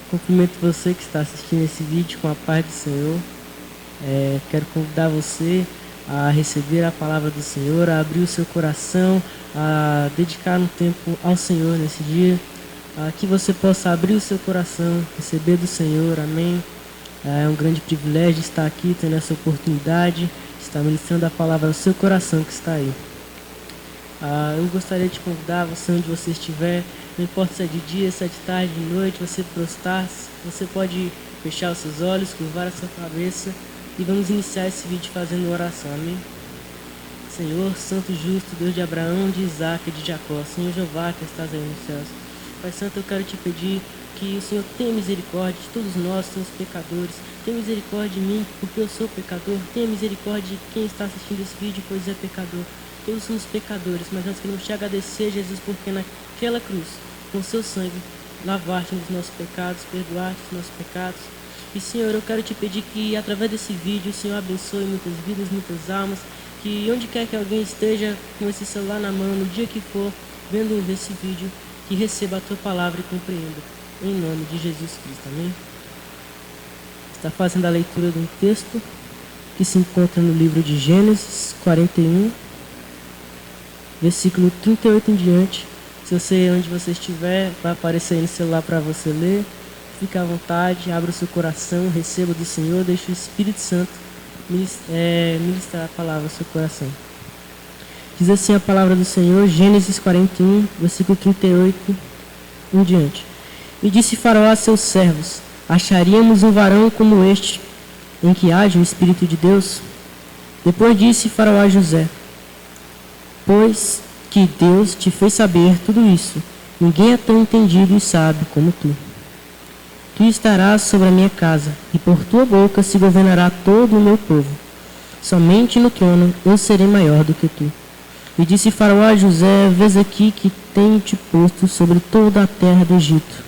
Cumprimento você que está assistindo esse vídeo com a paz do Senhor. Quero convidar você a receber a palavra do Senhor, a abrir o seu coração, a dedicar um tempo ao Senhor nesse dia, que você possa abrir o seu coração, receber do Senhor, amém. É um grande privilégio estar aqui, tendo essa oportunidade, estar ministrando a palavra ao seu coração que está aí. Eu gostaria de convidar você, onde você estiver, não importa se é de dia, se é de tarde, de noite, você prostrar-se, você pode fechar os seus olhos, curvar a sua cabeça e vamos iniciar esse vídeo fazendo uma oração, amém? Senhor, Santo Justo, Deus de Abraão, de Isaac e de Jacó, Senhor Jeová que estás aí nos céus. Pai Santo, eu quero te pedir que o Senhor tenha misericórdia de todos nós, somos pecadores. Tenha misericórdia de mim, porque eu sou pecador. Tenha misericórdia de quem está assistindo esse vídeo, pois é pecador. Todos somos pecadores, mas nós queremos te agradecer, Jesus, porque naquela cruz, com o seu sangue, lavaste os nossos pecados, perdoaste os nossos pecados. E, Senhor, eu quero te pedir que, através desse vídeo, o Senhor abençoe muitas vidas, muitas almas, que onde quer que alguém esteja com esse celular na mão, no dia que for, vendo esse vídeo, que receba a tua palavra e compreenda. Em nome de Jesus Cristo, amém? Está fazendo a leitura de um texto que se encontra no livro de Gênesis 41, versículo 38 em diante. Se você, onde você estiver, vai aparecer aí no celular para você ler. Fique à vontade, abra o seu coração, receba do Senhor, deixe o Espírito Santo ministrar a palavra ao seu coração. Diz assim a palavra do Senhor, Gênesis 41, versículo 38 em diante. E disse Faraó a seus servos: acharíamos um varão como este, em que haja o Espírito de Deus? Depois disse Faraó a José: pois que Deus te fez saber tudo isso, ninguém é tão entendido e sábio como tu. Tu estarás sobre a minha casa, e por tua boca se governará todo o meu povo. Somente no trono eu serei maior do que tu. E disse Faraó a José: vês aqui que tenho-te posto sobre toda a terra do Egito.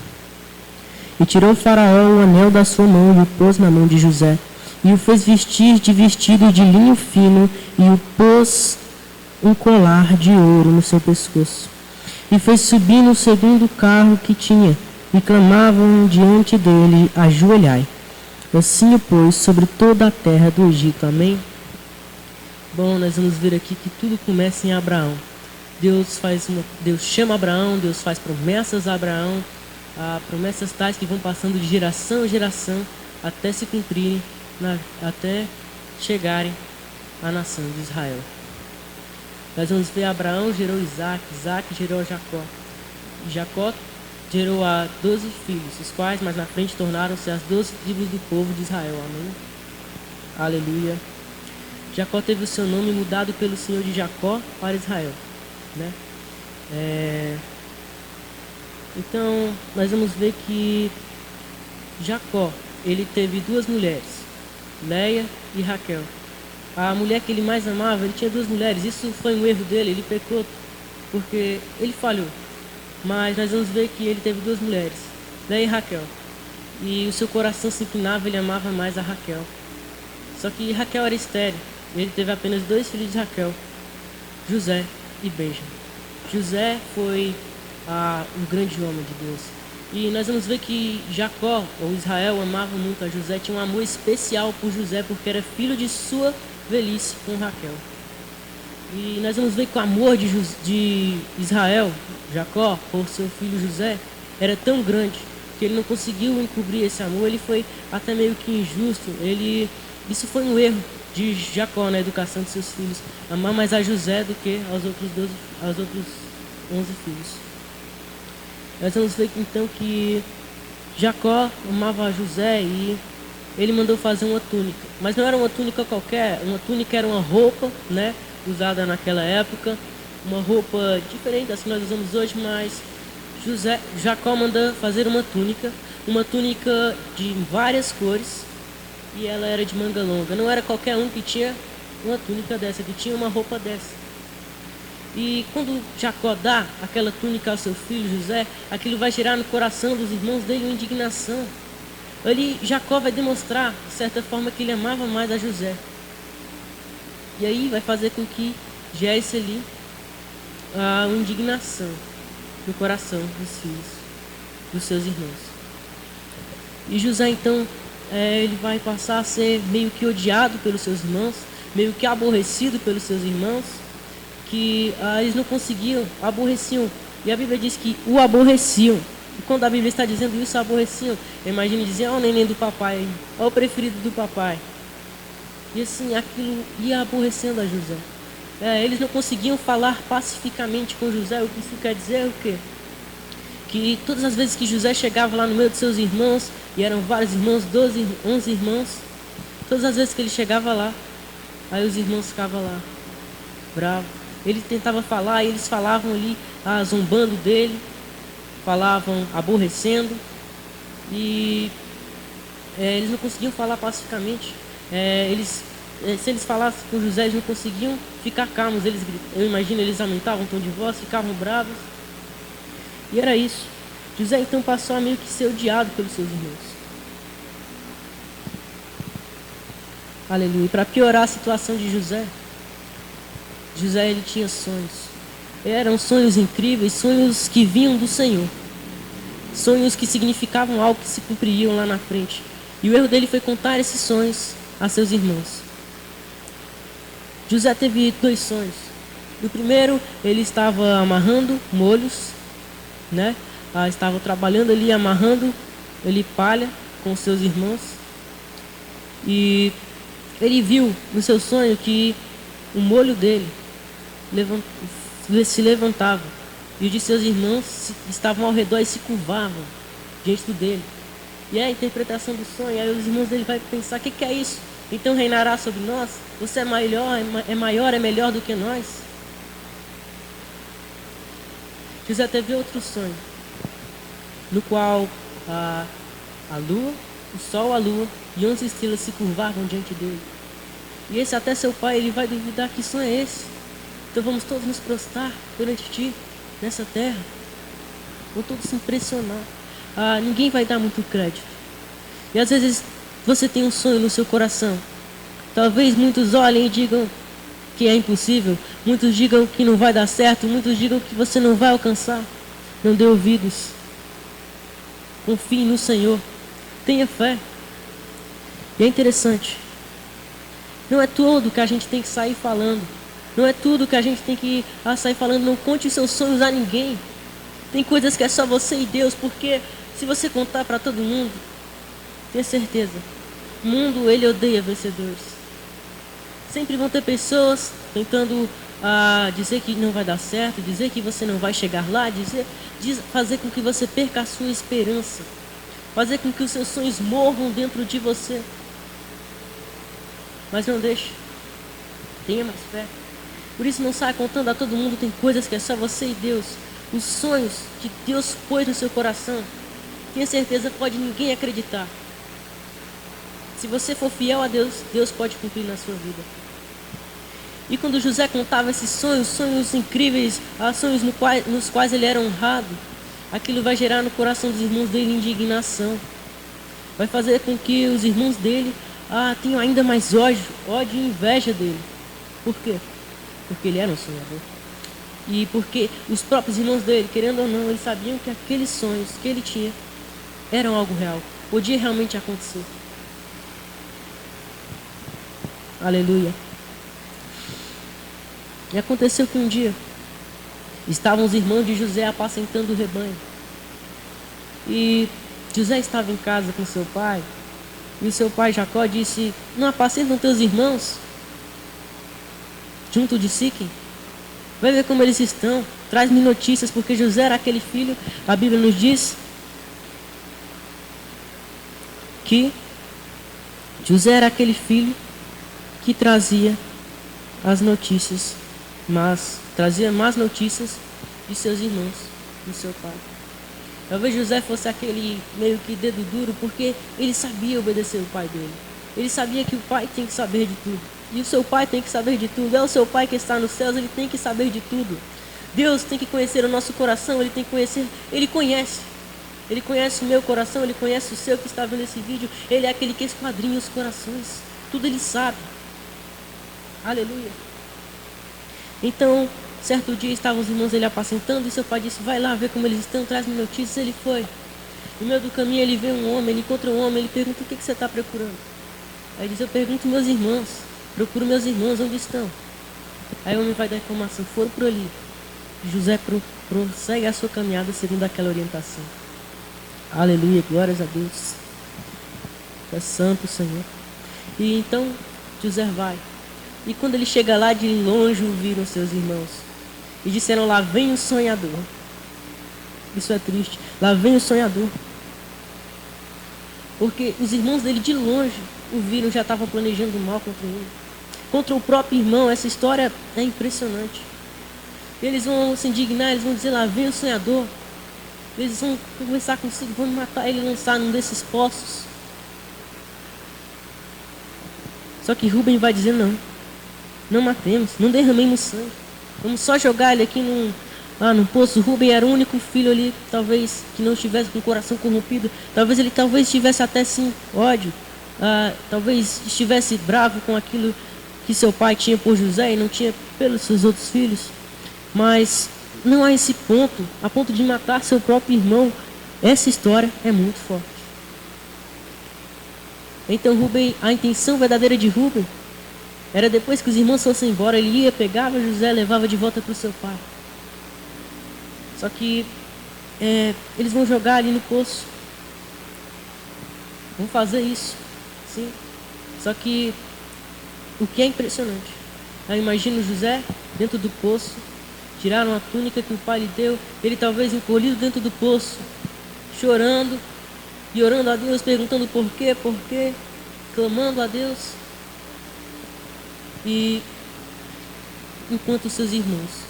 E tirou Faraó o anel da sua mão e o pôs na mão de José, e o fez vestir de vestido de linho fino, e o pôs um colar de ouro no seu pescoço. E fez subir no segundo carro que tinha, e clamavam diante dele: ajoelhai. Assim o pôs sobre toda a terra do Egito. Amém? Bom, nós vamos ver aqui que tudo começa em Abraão. Deus chama Abraão, Deus faz promessas a Abraão, promessas tais que vão passando de geração em geração até se cumprirem, até chegarem à nação de Israel. Nós vamos ver Abraão gerou Isaac, Isaac gerou Jacó. E Jacó gerou a 12 filhos, os quais mais na frente tornaram-se as 12 tribos do povo de Israel. Amém? Aleluia. Jacó teve o seu nome mudado pelo Senhor de Jacó para Israel, né? Então, nós vamos ver que Jacó, ele teve duas mulheres, Leia e Raquel. A mulher que ele mais amava, ele tinha duas mulheres. Isso foi um erro dele, ele pecou porque ele falhou. Mas nós vamos ver que ele teve duas mulheres, Leia e Raquel. E o seu coração se inclinava, ele amava mais a Raquel. Só que Raquel era estéril. Ele teve apenas dois filhos de Raquel, José e Benjamim. José foi um grande homem de Deus. E nós vamos ver que Jacó, ou Israel, amava muito a José, tinha um amor especial por José, porque era filho de sua velhice com Raquel. E nós vamos ver que o amor de Israel, Jacó, por seu filho José, era tão grande que ele não conseguiu encobrir esse amor. Ele foi até meio que injusto. Isso foi um erro de Jacó na educação de seus filhos, amar mais a José do que aos outros 11 filhos. Nós vamos ver então que Jacó amava a José e ele mandou fazer uma túnica. Mas não era uma túnica qualquer, uma túnica era uma roupa, né, usada naquela época, uma roupa diferente das que nós usamos hoje, mas Jacó mandou fazer uma túnica de várias cores, e ela era de manga longa. Não era qualquer um que tinha uma túnica dessa, que tinha uma roupa dessa. E quando Jacó dá aquela túnica ao seu filho José, aquilo vai gerar no coração dos irmãos dele uma indignação. Jacó vai demonstrar, de certa forma, que ele amava mais a José. E aí vai fazer com que gere-se ali uma indignação no coração dos filhos, dos seus irmãos. E José então, ele vai passar a ser meio que odiado pelos seus irmãos, meio que aborrecido pelos seus irmãos, que eles não conseguiam, aborreciam. E a Bíblia diz que o aborreciam. E quando a Bíblia está dizendo isso, aborreciam, imagine dizer, ó o neném do papai, ó o preferido do papai. E assim, aquilo ia aborrecendo a José. Eles não conseguiam falar pacificamente com José. O que isso quer dizer é o quê? Que todas as vezes que José chegava lá no meio de seus irmãos, e eram vários irmãos, 12, 11 irmãos, todas as vezes que ele chegava lá, aí os irmãos ficavam lá, bravos. Ele tentava falar, e eles falavam ali, zombando dele, falavam aborrecendo, e eles não conseguiam falar pacificamente. Se eles falassem com José, eles não conseguiam ficar calmos. Eu imagino, eles aumentavam o tom de voz, ficavam bravos. E era isso. José então passou a meio que ser odiado pelos seus irmãos. Aleluia. E para piorar a situação de José, ele tinha sonhos. Eram sonhos incríveis, sonhos que vinham do Senhor. Sonhos que significavam algo que se cumpririam lá na frente. E o erro dele foi contar esses sonhos a seus irmãos. José teve 2 sonhos. No primeiro, ele estava amarrando molhos, né? Estava trabalhando ali, amarrando ali palha com seus irmãos. E ele viu no seu sonho que o molho dele se levantava. E os de seus irmãos estavam ao redor e se curvavam diante dele. E é a interpretação do sonho. Aí os irmãos dele vão pensar, o que é isso? Então reinará sobre nós? Você é maior, é melhor do que nós? José teve outro sonho, no qual a lua, o sol, a lua e 11 estrelas se curvavam diante dele. E esse até seu pai, ele vai duvidar, que sonho é esse? Então vamos todos nos prostrar perante ti, nessa terra. Vão todos se impressionar. Ninguém vai dar muito crédito. E às vezes você tem um sonho no seu coração. Talvez muitos olhem e digam que é impossível. Muitos digam que não vai dar certo. Muitos digam que você não vai alcançar. Não dê ouvidos. Confie no Senhor. Tenha fé. E é interessante. Não é tudo que a gente tem que sair falando. Não é tudo que a gente tem que sair falando. Não conte os seus sonhos a ninguém. Tem coisas que é só você e Deus. Porque se você contar para todo mundo, tenha certeza, o mundo, ele odeia vencedores. Sempre vão ter pessoas tentando dizer que não vai dar certo, dizer que você não vai chegar lá, fazer com que você perca a sua esperança, fazer com que os seus sonhos morram dentro de você. Mas não deixe. Tenha mais fé. Por isso não saia contando a todo mundo. Tem coisas que é só você e Deus. Os sonhos que Deus pôs no seu coração, tenha certeza, pode ninguém acreditar. Se você for fiel a Deus, Deus pode cumprir na sua vida. E quando José contava esses sonhos incríveis, sonhos nos quais ele era honrado, aquilo vai gerar no coração dos irmãos dele indignação. Vai fazer com que os irmãos dele tenham ainda mais ódio e inveja dele. Por quê? Porque ele era um sonhador. E porque os próprios irmãos dele, querendo ou não, eles sabiam que aqueles sonhos que ele tinha eram algo real. Podia realmente acontecer. Aleluia. E aconteceu que um dia estavam os irmãos de José apacentando o rebanho. E José estava em casa com seu pai. E o seu pai Jacó disse: não apacentam teus irmãos junto de Siquém? Vai ver como eles estão. Traz-me notícias, porque José era aquele filho. A Bíblia nos diz que José era aquele filho que trazia as notícias, trazia más notícias de seus irmãos, do seu pai. Talvez José fosse aquele meio que dedo duro, porque ele sabia obedecer o pai dele. Ele sabia que o pai tem que saber de tudo. E o seu pai tem que saber de tudo. É o seu pai que está nos céus, ele tem que saber de tudo. Deus tem que conhecer o nosso coração, ele tem que conhecer, ele conhece. Ele conhece o meu coração, ele conhece o seu que está vendo esse vídeo. Ele é aquele que esquadrinha os corações. Tudo ele sabe. Aleluia. Então, certo dia estavam os irmãos dele apacentando e seu pai disse: vai lá ver como eles estão, traz-me notícias. Ele foi. No meio do caminho ele vê um homem, ele encontra um homem, ele pergunta: o que você está procurando? Aí ele diz: eu pergunto meus irmãos, procuro meus irmãos, onde estão? Aí o homem vai dar informação: foram por ali. José prossegue a sua caminhada segundo aquela orientação. Aleluia, glórias a Deus. É santo o Senhor. E então José vai. E quando ele chega lá, de longe ouviram seus irmãos e disseram: lá vem o sonhador. Isso é triste. Lá vem o sonhador. Porque os irmãos dele de longe o viram, já estavam planejando mal contra ele. Contra o próprio irmão. Essa história é impressionante. Eles vão se indignar, eles vão dizer: lá vem o sonhador. Eles vão conversar consigo, vão matar ele e lançar num desses poços. Só que Rubem vai dizer: não, não matemos, não derramemos sangue. Vamos só jogar ele aqui num poço. Rubem era o único filho ali, talvez, que não estivesse com o coração corrompido. Talvez estivesse até sim ódio. Talvez estivesse bravo com aquilo que seu pai tinha por José e não tinha pelos seus outros filhos. Mas não a esse ponto, a ponto de matar seu próprio irmão. Essa história é muito forte. Então Rubem, a intenção verdadeira de Rubem era, depois que os irmãos fossem embora, ele ia, pegava José, levava de volta para o seu pai. Só que eles vão jogar ali no poço. Vão fazer isso, sim. Só que o que é impressionante, eu imagino José dentro do poço, tiraram a túnica que o pai lhe deu, ele talvez encolhido dentro do poço, chorando e orando a Deus, perguntando por quê, clamando a Deus. E enquanto seus irmãos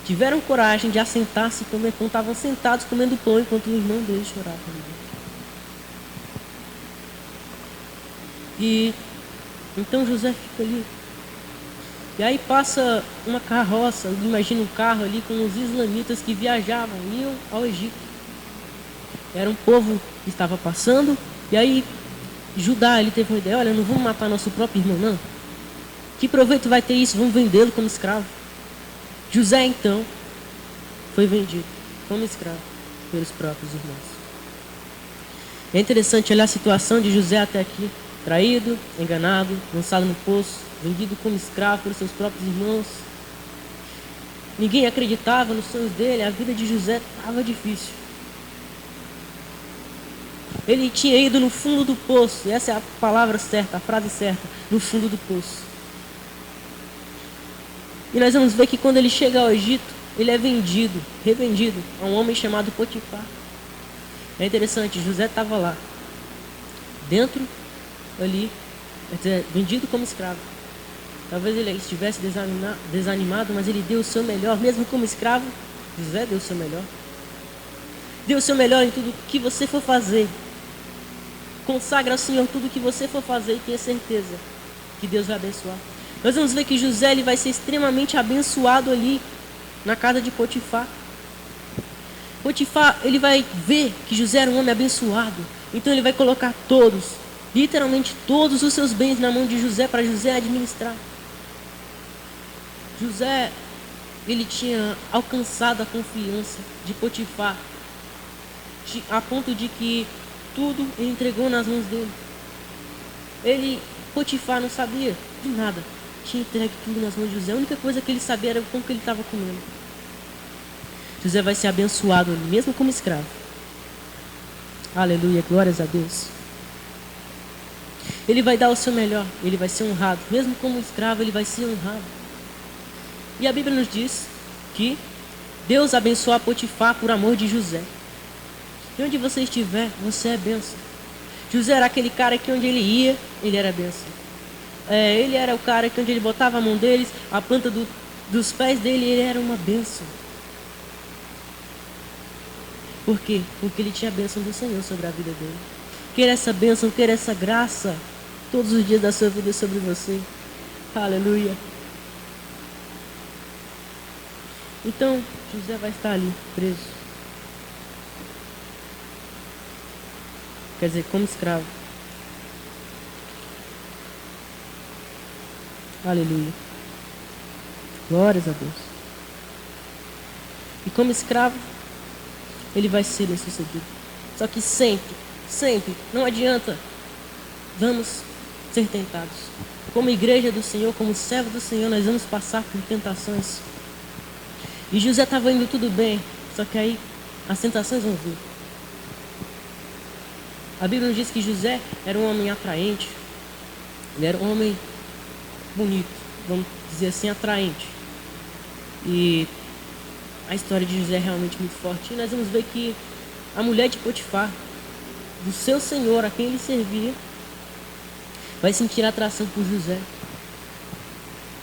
tiveram coragem de assentar-se, então estavam sentados comendo pão, enquanto o irmão deles chorava. E então José fica ali. E aí passa uma carroça, imagina um carro ali com os islamitas que viajavam, iam ao Egito. Era um povo que estava passando. E aí Judá, ele teve uma ideia: olha, não vamos matar nosso próprio irmão, não. Que proveito vai ter isso? Vamos vendê-lo como escravo. José então foi vendido como escravo pelos próprios irmãos. É interessante olhar a situação de José até aqui: traído, enganado, lançado no poço, vendido como escravo pelos seus próprios irmãos. Ninguém acreditava nos sonhos dele. A vida de José estava difícil. Ele tinha ido no fundo do poço, e essa é a palavra certa, a frase certa: no fundo do poço. E nós vamos ver que quando ele chega ao Egito, ele é revendido a um homem chamado Potifar. É interessante, José estava lá, dentro ali, vendido como escravo. Talvez ele estivesse desanimado, mas ele deu o seu melhor, mesmo como escravo. José deu o seu melhor. Dê o seu melhor em tudo que você for fazer. Consagra ao Senhor tudo que você for fazer e tenha certeza que Deus vai abençoar. Nós vamos ver que José, ele vai ser extremamente abençoado ali na casa de Potifar. Potifar, ele vai ver que José era um homem abençoado. Então ele vai colocar literalmente todos os seus bens na mão de José, para José administrar. José, ele tinha alcançado a confiança de Potifar, a ponto de que tudo ele entregou nas mãos dele. Potifar não sabia de nada, tinha entregue tudo nas mãos de José. A única coisa que ele sabia era como que ele estava comendo. José vai ser abençoado ali, mesmo como escravo. Aleluia, glórias a Deus. Ele vai dar o seu melhor, ele vai ser honrado. Mesmo como escravo, ele vai ser honrado. E a Bíblia nos diz que Deus abençoa Potifar por amor de José. E onde você estiver, você é bênção. José era aquele cara que onde ele ia, ele era bênção. Ele era o cara que onde ele botava a mão deles, a planta dos pés dele, ele era uma bênção. Por quê? Porque ele tinha a bênção do Senhor sobre a vida dele. Queira essa bênção, queira essa graça todos os dias da sua vida sobre você. Aleluia. Então, José vai estar ali, preso. Quer dizer, como escravo. Aleluia. Glórias a Deus. E como escravo, ele vai ser bem sucedido. Só que sempre, sempre, não adianta, vamos ser tentados. Como igreja do Senhor, como servo do Senhor, nós vamos passar por tentações. E José estava indo tudo bem, só que aí as tentações vão vir. A Bíblia nos diz que José era um homem atraente. Ele era um homem bonito, vamos dizer assim, atraente. E a história de José é realmente muito forte. E nós vamos ver que a mulher de Potifar, do seu senhor, a quem ele servia, vai sentir atração por José.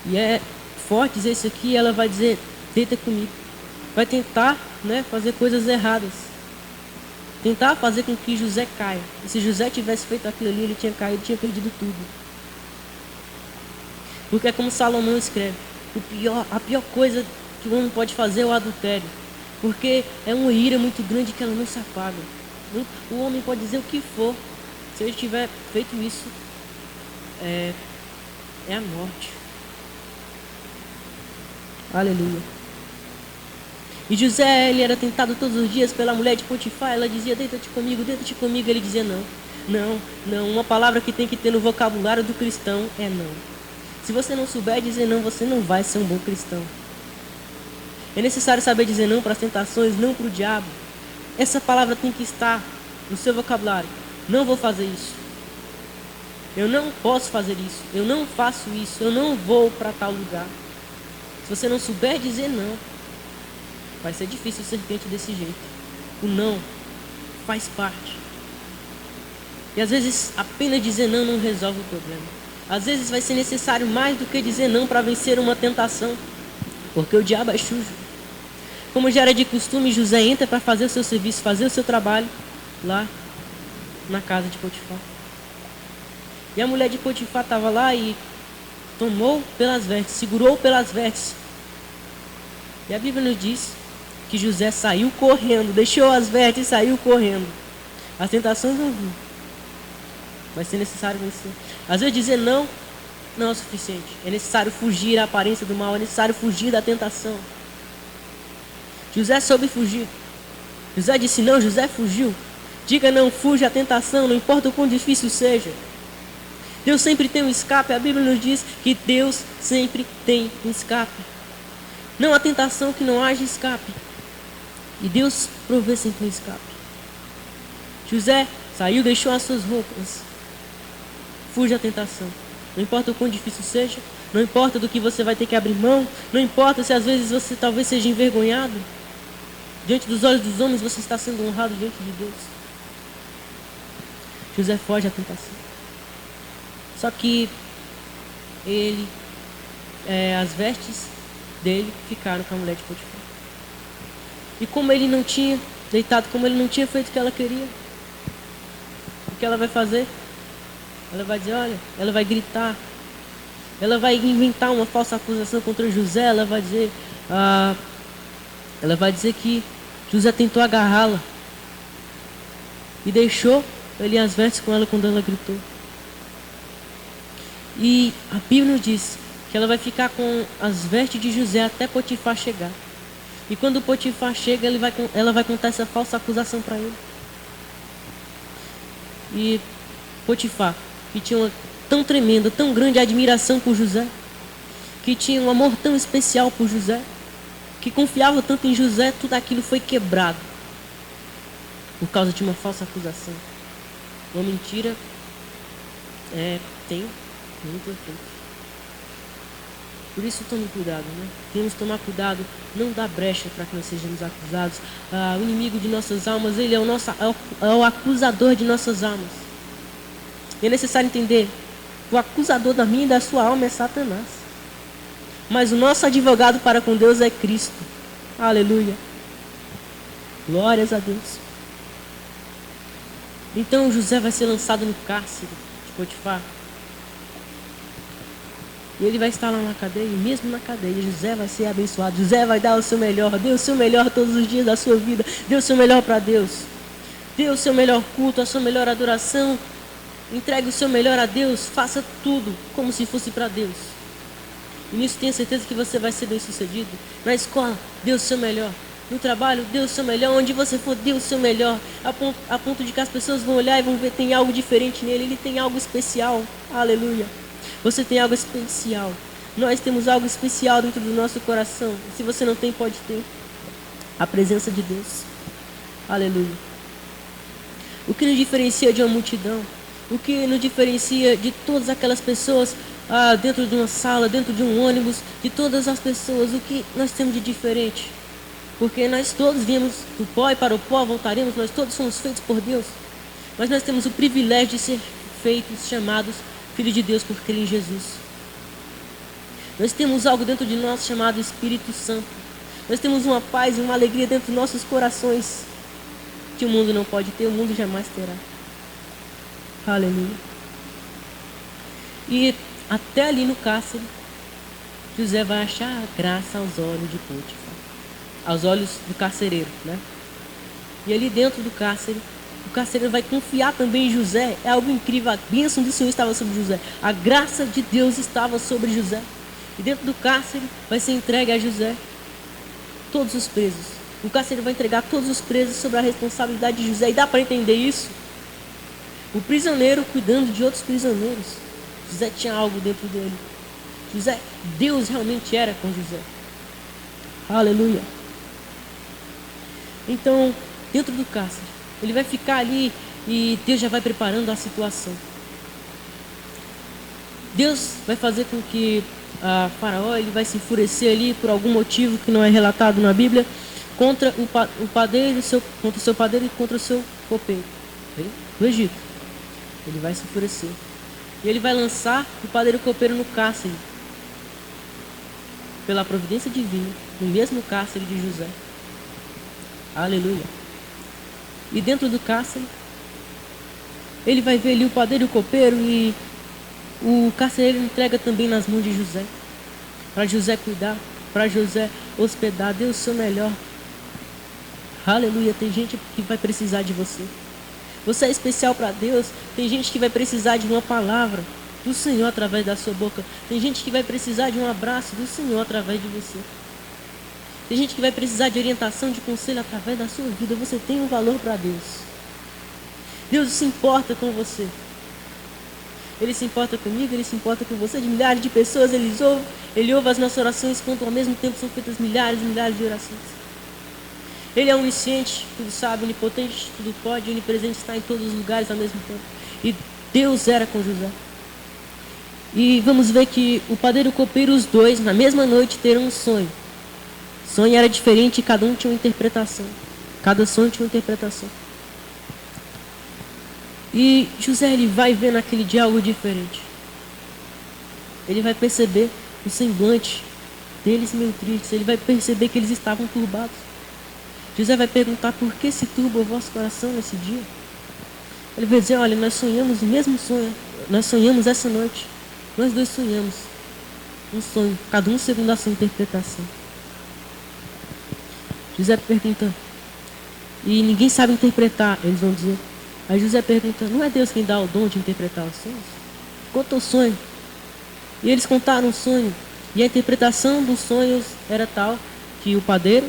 E é forte dizer isso aqui. Ela vai dizer: deita comigo. Vai tentar, fazer coisas erradas, tentar fazer com que José caia. E se José tivesse feito aquilo ali, ele tinha caído, tinha perdido tudo. Porque é como Salomão escreve: a pior coisa que o homem pode fazer é o adultério, porque é uma ira muito grande que ela não se apaga. O homem pode dizer o que for, se ele tiver feito isso, é a morte. Aleluia. E José, ele era tentado todos os dias pela mulher de Potifar. Ela dizia: deita-te comigo, deita-te comigo. Ele dizia: não. Uma palavra que tem que ter no vocabulário do cristão é não. Se você não souber dizer não, você não vai ser um bom cristão. É necessário saber dizer não para as tentações, não para o diabo. Essa palavra tem que estar no seu vocabulário. Não vou fazer isso. Eu não posso fazer isso. Eu não faço isso. Eu não vou para tal lugar. Se você não souber dizer não, vai ser difícil ser crente desse jeito. O não faz parte. E às vezes apenas dizer não resolve o problema. Às vezes vai ser necessário mais do que dizer não para vencer uma tentação. Porque o diabo é sujo. Como já era de costume, José entra para fazer o seu serviço, fazer o seu trabalho lá na casa de Potifar. E a mulher de Potifar estava lá e tomou pelas vestes, segurou pelas vestes. E a Bíblia nos diz que José saiu correndo, deixou as vestes e saiu correndo. As tentações vão vir. Vai ser necessário vencer. Às vezes dizer não é o suficiente. É necessário fugir da aparência do mal, é necessário fugir da tentação. José soube fugir. José disse não, José fugiu. Diga não, fuja à tentação, não importa o quão difícil seja. Deus sempre tem um escape. A Bíblia nos diz que Deus sempre tem um escape. Não há tentação que não haja escape. E Deus provê sempre um escape. José saiu, deixou as suas roupas. Fuja à tentação. Não importa o quão difícil seja. Não importa do que você vai ter que abrir mão. Não importa se às vezes você talvez seja envergonhado. Diante dos olhos dos homens você está sendo honrado diante de Deus. José foge à tentação. Só que ele, as vestes dele ficaram com a mulher de Potifar. E como ele não tinha deitado, como ele não tinha feito o que ela queria, o que ela vai fazer? Ela vai dizer, olha, ela vai gritar, ela vai inventar uma falsa acusação contra José. Ela vai dizer que José tentou agarrá-la e deixou ele as vestes com ela quando ela gritou. E a Bíblia nos diz que ela vai ficar com as vestes de José até Potifar chegar. E quando Potifar chega, ela vai contar essa falsa acusação para ele. E Potifar, que tinha uma tão tremenda, tão grande admiração por José, que tinha um amor tão especial por José, que confiava tanto em José, tudo aquilo foi quebrado por causa de uma falsa acusação. Uma mentira tem muito efeito. Por isso tome cuidado, Temos que tomar cuidado, não dar brecha para que nós sejamos acusados. O inimigo de nossas almas, ele é o acusador de nossas almas. E é necessário entender, o acusador da minha e da sua alma é Satanás. Mas o nosso advogado para com Deus é Cristo. Aleluia. Glórias a Deus. Então José vai ser lançado no cárcere de Potifar. E ele vai estar lá na cadeia, e mesmo na cadeia, José vai ser abençoado. José vai dar o seu melhor. Dê o seu melhor todos os dias da sua vida. Dê o seu melhor para Deus. Dê o seu melhor culto, a sua melhor adoração. Entregue o seu melhor a Deus. Faça tudo como se fosse para Deus. E nisso tenha certeza que você vai ser bem sucedido. Na escola, dê o seu melhor. No trabalho, dê o seu melhor. Onde você for, dê o seu melhor. A ponto de que as pessoas vão olhar e vão ver, tem algo diferente nele. Ele tem algo especial. Aleluia. Você tem algo especial. Nós temos algo especial dentro do nosso coração. Se você não tem, pode ter. A presença de Deus. Aleluia. O que nos diferencia de uma multidão? O que nos diferencia de todas aquelas pessoas dentro de uma sala, dentro de um ônibus, de todas as pessoas? O que nós temos de diferente? Porque nós todos viemos do pó e para o pó voltaremos. Nós todos somos feitos por Deus. Mas nós temos o privilégio de ser feitos, chamados filhos de Deus por crer em Jesus. Nós temos algo dentro de nós chamado Espírito Santo. Nós temos uma paz e uma alegria dentro dos nossos corações que o mundo não pode ter, o mundo jamais terá. Aleluia. E até ali no cárcere, José vai achar graça aos olhos de Potifar, aos olhos do carcereiro, né? E ali dentro do cárcere, o carcereiro vai confiar também em José. É algo incrível, a bênção do Senhor estava sobre José, a graça de Deus estava sobre José. E dentro do cárcere vai ser entregue a José todos os presos. O carcereiro vai entregar todos os presos sobre a responsabilidade de José. E dá para entender isso? O prisioneiro cuidando de outros prisioneiros. José tinha algo dentro dele. José, Deus realmente era com José. Aleluia. Então, dentro do cárcere, ele vai ficar ali e Deus já vai preparando a situação. Deus vai fazer com que Faraó ele vai se enfurecer ali por algum motivo que não é relatado na Bíblia contra o padeiro, contra o seu padeiro e contra o seu copeiro do Egito. Ele vai se enfurecer. E ele vai lançar o padeiro e o copeiro no cárcere. Pela providência divina, no mesmo cárcere de José. Aleluia. E dentro do cárcere, ele vai ver ali o padeiro e o copeiro e o carcereiro entrega também nas mãos de José. Para José cuidar, para José hospedar, dê o seu melhor. Aleluia, tem gente que vai precisar de você. Você é especial para Deus. Tem gente que vai precisar de uma palavra do Senhor através da sua boca. Tem gente que vai precisar de um abraço do Senhor através de você. Tem gente que vai precisar de orientação, de conselho através da sua vida. Você tem um valor para Deus. Deus se importa com você. Ele se importa comigo, Ele se importa com você. De milhares de pessoas Ele ouve as nossas orações, quando ao mesmo tempo são feitas milhares e milhares de orações. Ele é onisciente, tudo sabe, onipotente, tudo pode, onipresente, está em todos os lugares ao mesmo tempo. E Deus era com José. E vamos ver que o padeiro e o copeiro, os dois, na mesma noite, terão um sonho. O sonho era diferente e cada um tinha uma interpretação. Cada sonho tinha uma interpretação. E José, ele vai ver naquele dia algo diferente. Ele vai perceber o semblante deles meio tristes. Ele vai perceber que eles estavam turbados. José vai perguntar: por que se turba o vosso coração nesse dia? Ele vai dizer: olha, nós sonhamos o mesmo sonho. Nós sonhamos essa noite. Nós dois sonhamos um sonho, cada um segundo a sua interpretação. José pergunta: e ninguém sabe interpretar, eles vão dizer. Aí José pergunta: não é Deus quem dá o dom de interpretar os sonhos? Conta o sonho. E eles contaram o sonho. E a interpretação dos sonhos era tal que o padeiro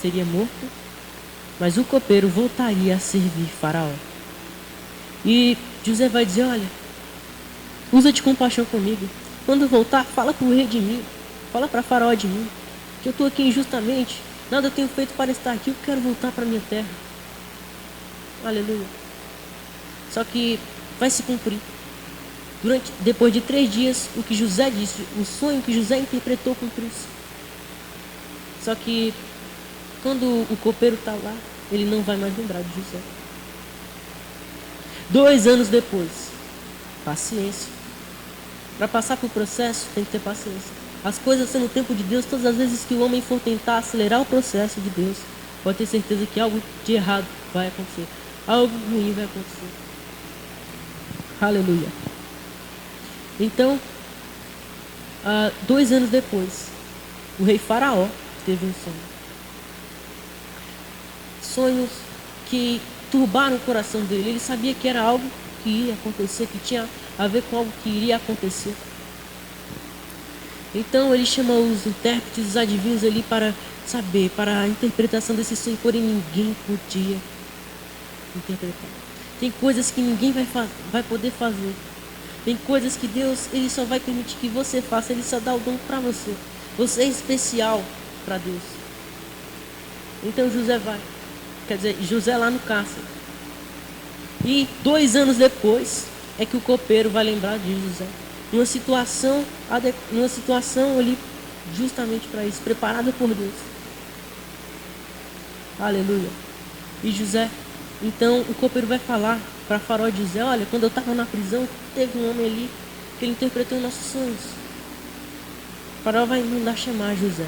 seria morto, mas o copeiro voltaria a servir Faraó. E José vai dizer: olha, usa de compaixão comigo. Quando voltar, fala para o rei de mim. Fala para Faraó de mim. Que eu estou aqui injustamente. Nada eu tenho feito para estar aqui. Eu quero voltar para minha terra. Aleluia. Só que vai se cumprir. Depois de 3 dias, o que José disse, o sonho que José interpretou, cumpriu-se. Só que quando o copeiro está lá, ele não vai mais lembrar de José. 2 anos depois, paciência. Para passar por processo, tem que ter paciência. As coisas são no tempo de Deus. Todas as vezes que o homem for tentar acelerar o processo de Deus, pode ter certeza que algo de errado vai acontecer. Algo ruim vai acontecer. Aleluia. Então, 2 anos depois, o rei Faraó teve um sonho. Sonhos que turbaram o coração dele. Ele sabia que era algo que ia acontecer, que tinha a ver com algo que iria acontecer. Então ele chama os intérpretes, os adivinhos ali para saber para a interpretação desse sonho, porém ninguém podia interpretar. Tem coisas que ninguém vai poder fazer. Tem coisas que Deus, Ele só vai permitir que você faça. Ele só dá o dom para você. Você é especial para Deus. Então José lá no cárcere. E 2 anos depois é que o copeiro vai lembrar de José. Numa situação ali justamente para isso, preparada por Deus. Aleluia. E José, então o copeiro vai falar para Faraó de José: olha, quando eu estava na prisão, teve um homem ali que ele interpretou nossos sonhos. Faraó vai mandar chamar José.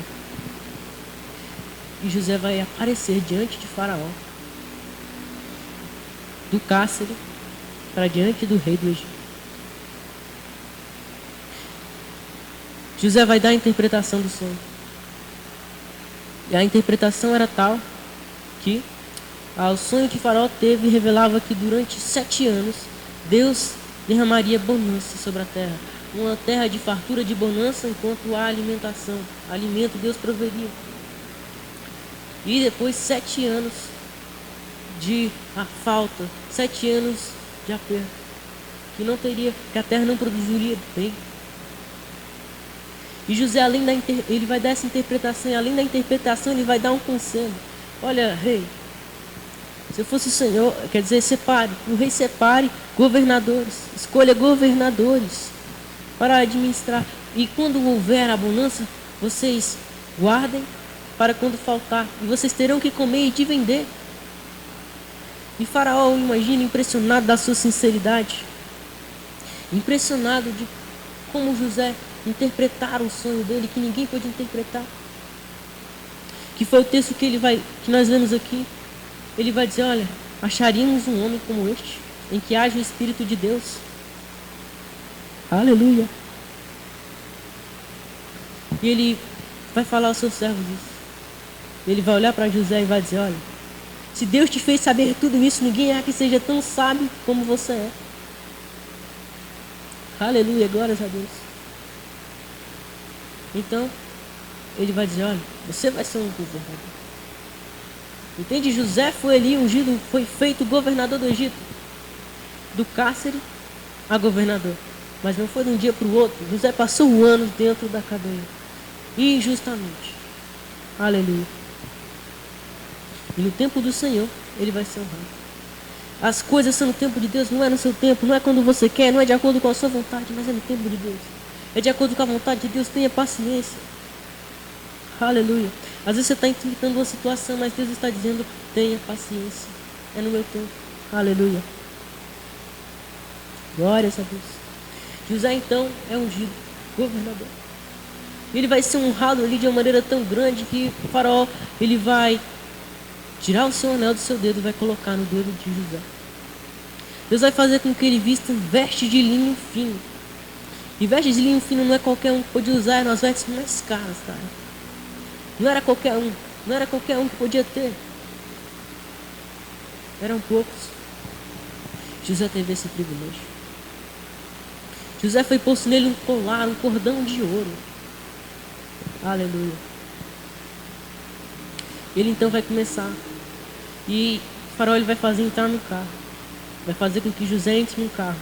E José vai aparecer diante de Faraó, do cárcere, para diante do rei do Egito. José vai dar a interpretação do sonho. E a interpretação era tal que o sonho que Faraó teve revelava que durante 7 anos Deus derramaria bonança sobre a terra. Uma terra de fartura, de bonança, enquanto há alimentação. Alimento Deus proveria. E depois 7 anos de falta, 7 anos de aperto, que a terra não produziria bem. E José, ele vai dar essa interpretação, e além da interpretação, ele vai dar um conselho. Olha, rei, se eu fosse o Senhor, quer dizer, o rei separe governadores, escolha governadores para administrar. E quando houver a bonança, vocês guardem para quando faltar, e vocês terão que comer e de vender. E Faraó, imagina, impressionado da sua sinceridade, impressionado de como José interpretar o sonho dele, que ninguém pôde interpretar, que foi o texto que nós lemos aqui. Ele vai dizer: olha, acharíamos um homem como este, em que haja o Espírito de Deus. Aleluia. E ele vai falar aos seus servos isso. Ele vai olhar para José e vai dizer: olha, se Deus te fez saber tudo isso, ninguém há que seja tão sábio como você é. Aleluia, glórias a Deus. Então, ele vai dizer: olha, você vai ser um governador. Entende? José foi ali ungido, foi feito governador do Egito. Do cárcere a governador. Mas não foi de um dia para o outro. José passou anos dentro da cadeia. Injustamente. Aleluia. E no tempo do Senhor, ele vai ser honrado. As coisas são no tempo de Deus, não é no seu tempo, não é quando você quer, não é de acordo com a sua vontade, mas é no tempo de Deus. É de acordo com a vontade de Deus. Tenha paciência. Aleluia. Às vezes você está enfrentando uma situação, mas Deus está dizendo: tenha paciência. É no meu tempo. Aleluia. Glórias a Deus. José então é ungido governador. Ele vai ser honrado ali de uma maneira tão grande que o Faraó, ele vai tirar o seu anel do seu dedo e vai colocar no dedo de José. Deus vai fazer com que ele vista vestes de linho fino. E vestes de linho fino não é qualquer um que pode usar, eram as vestes mais caras, cara. Não era qualquer um que podia ter. Eram poucos. José teve esse privilégio. José foi posto nele um colar, um cordão de ouro. Aleluia. Ele então vai começar. E o Faraó, ele vai fazer entrar no carro. Vai fazer com que José entre no carro.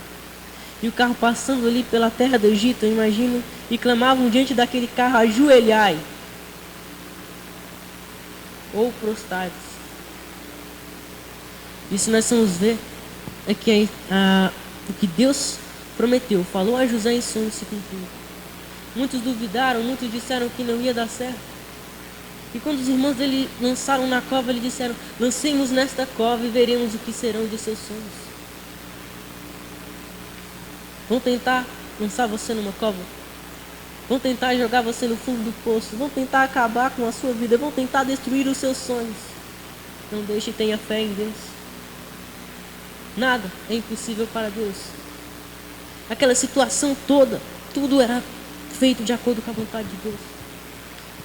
E o carro passando ali pela terra do Egito, eu imagino, e clamavam diante daquele carro: ajoelhai. Ou prostrados. Isso nós vamos ver é que o que Deus prometeu, falou a José em sonho, se cumpriu. Muitos duvidaram, muitos disseram que não ia dar certo. E quando os irmãos dele lançaram na cova, eles disseram: lancemos nesta cova e veremos o que serão de seus sonhos. Vão tentar lançar você numa cova? Vão tentar jogar você no fundo do poço. Vão tentar acabar com a sua vida. Vão tentar destruir os seus sonhos. Não deixe e tenha fé em Deus. Nada é impossível para Deus. Aquela situação toda, tudo era feito de acordo com a vontade de Deus.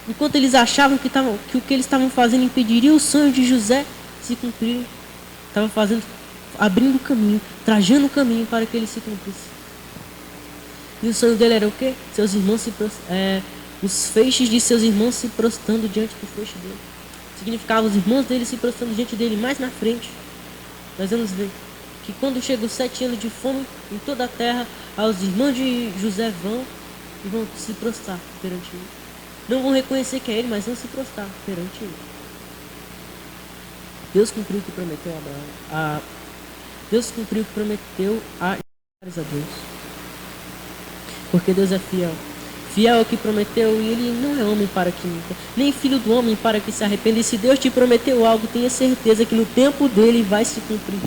Enquanto eles achavam que o que eles estavam fazendo impediria o sonho de José se cumprir, estava abrindo o caminho, trajando o caminho para que ele se cumprisse. E o sonho dele era o quê? Seus irmãos os feixes de seus irmãos se prostrando diante do feixe dele. Significava os irmãos dele se prostrando diante dele. Mais na frente, nós vamos ver que quando chegam os 7 anos de fome em toda a terra, os irmãos de José vão e vão se prostrar perante ele. Não vão reconhecer que é ele, mas vão se prostrar perante ele. Deus cumpriu o que prometeu a Abraão. Deus cumpriu o que prometeu a Deus. Porque Deus é fiel. Fiel é o que prometeu, e ele não é homem para que minta, nem filho do homem para que se arrependa. E se Deus te prometeu algo, tenha certeza que no tempo dele vai se cumprir.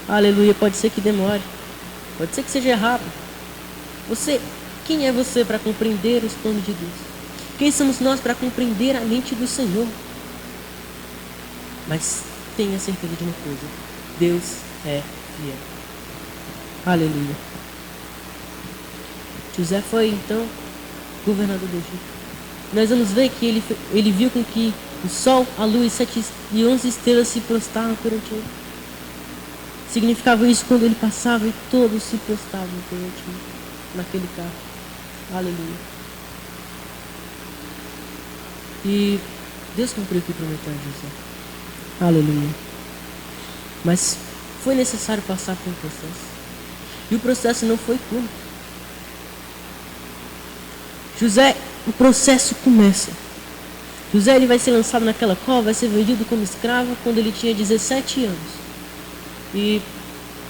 Aleluia. Pode ser que demore, pode ser que seja rápido. Quem é você para compreender os planos de Deus? Quem somos nós para compreender a mente do Senhor? Mas tenha certeza de uma coisa: Deus é fiel. Aleluia. José foi então governador do Egito. Nós vamos ver que ele viu com que o sol, a luz, 7 e 11 estrelas se prostravam perante ele. Significava isso quando ele passava e todos se prostravam perante ele, naquele carro. Aleluia. E Deus cumpriu o que prometeu a José. Aleluia. Mas foi necessário passar por um processo. E o processo não foi curto. José, o processo começa. José, ele vai ser lançado naquela cova, vai ser vendido como escravo quando ele tinha 17 anos. E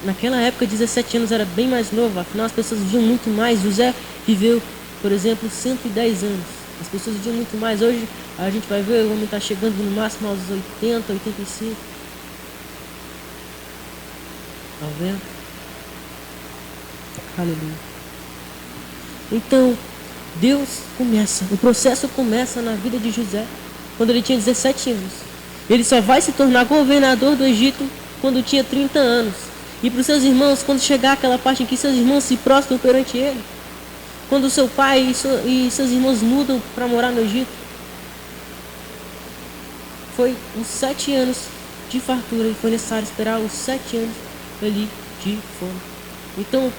naquela época 17 anos era bem mais novo, afinal as pessoas viviam muito mais. José viveu, por exemplo, 110 anos. As pessoas viviam muito mais. Hoje a gente vai ver o homem está chegando no máximo aos 80, 85, 90. Aleluia. Então o processo começa na vida de José quando ele tinha 17 anos. Ele só vai se tornar governador do Egito quando tinha 30 anos. E para os seus irmãos, quando chegar aquela parte em que seus irmãos se prostram perante ele, quando seu pai e seus irmãos mudam para morar no Egito, foi uns 7 anos de fartura e foi necessário esperar os 7 anos ali de fome. Então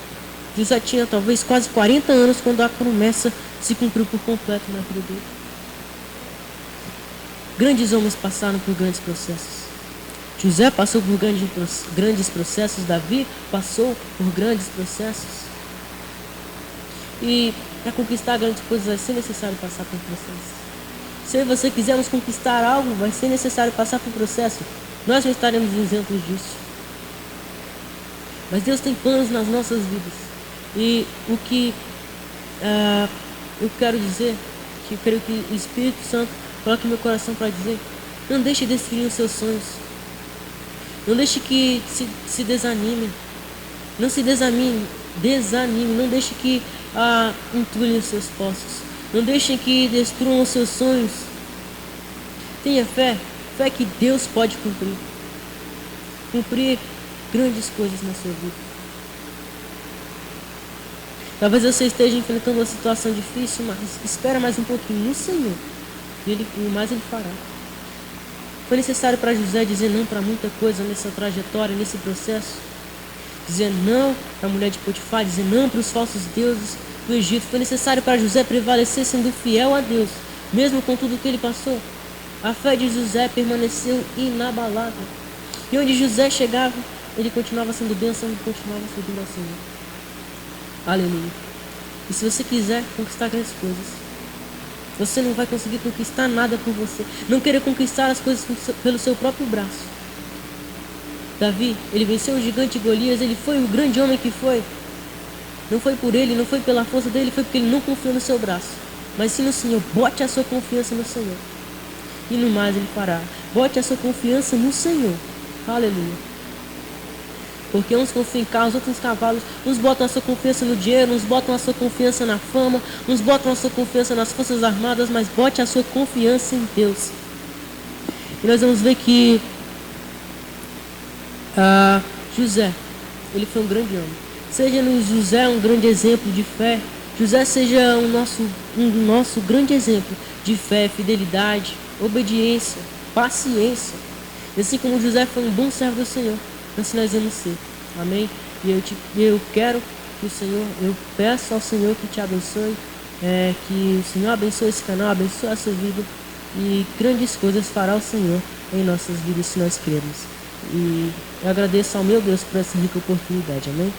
José tinha talvez quase 40 anos quando a promessa se cumpriu por completo na vida dele. Grandes homens passaram por grandes processos. José passou por grandes processos. Davi passou por grandes processos. E para conquistar grandes coisas vai ser necessário passar por processos. Se você quisermos conquistar algo, vai ser necessário passar por processo. Nós não estaremos isentos disso. Mas Deus tem planos nas nossas vidas. E o que eu quero dizer, que eu creio que o Espírito Santo coloque no meu coração para dizer: não deixe destruir os seus sonhos. Não deixe que se desanime. Não se desanime. Não deixe que entulhem os seus poços. Não deixe que destruam os seus sonhos. Tenha fé. Fé que Deus pode cumprir grandes coisas na sua vida. Talvez você esteja enfrentando uma situação difícil, mas espera mais um pouquinho no Senhor. E mais Ele fará. Foi necessário para José dizer não para muita coisa nessa trajetória, nesse processo. Dizer não para a mulher de Potifar, dizer não para os falsos deuses do Egito. Foi necessário para José prevalecer sendo fiel a Deus, mesmo com tudo que ele passou. A fé de José permaneceu inabalável. E onde José chegava, ele continuava sendo bênção e continuava servindo ao Senhor. Aleluia. E se você quiser conquistar grandes coisas, você não vai conseguir conquistar nada por você. Não querer conquistar as coisas pelo seu próprio braço. Davi, ele venceu o gigante Golias. Ele foi o grande homem que foi. Não foi por ele, não foi pela força dele, foi porque ele não confiou no seu braço, mas sim no Senhor. Bote a sua confiança no Senhor, e no mais Ele fará. Bote a sua confiança no Senhor. Aleluia. Porque uns confiam em carros, outros em cavalos. Uns botam a sua confiança no dinheiro, uns botam a sua confiança na fama, uns botam a sua confiança nas forças armadas, mas bote a sua confiança em Deus. E nós vamos ver que José, ele foi um grande homem. Seja José um grande exemplo de fé. José seja um nosso grande exemplo de fé, fidelidade, obediência, paciência. E assim como José foi um bom servo do Senhor, assim nós vamos ser. Amém? E eu quero que o Senhor, eu peço ao Senhor que te abençoe Que o Senhor abençoe esse canal, abençoe a sua vida e grandes coisas fará o Senhor em nossas vidas se nós crermos. E eu agradeço ao meu Deus por essa rica oportunidade, amém?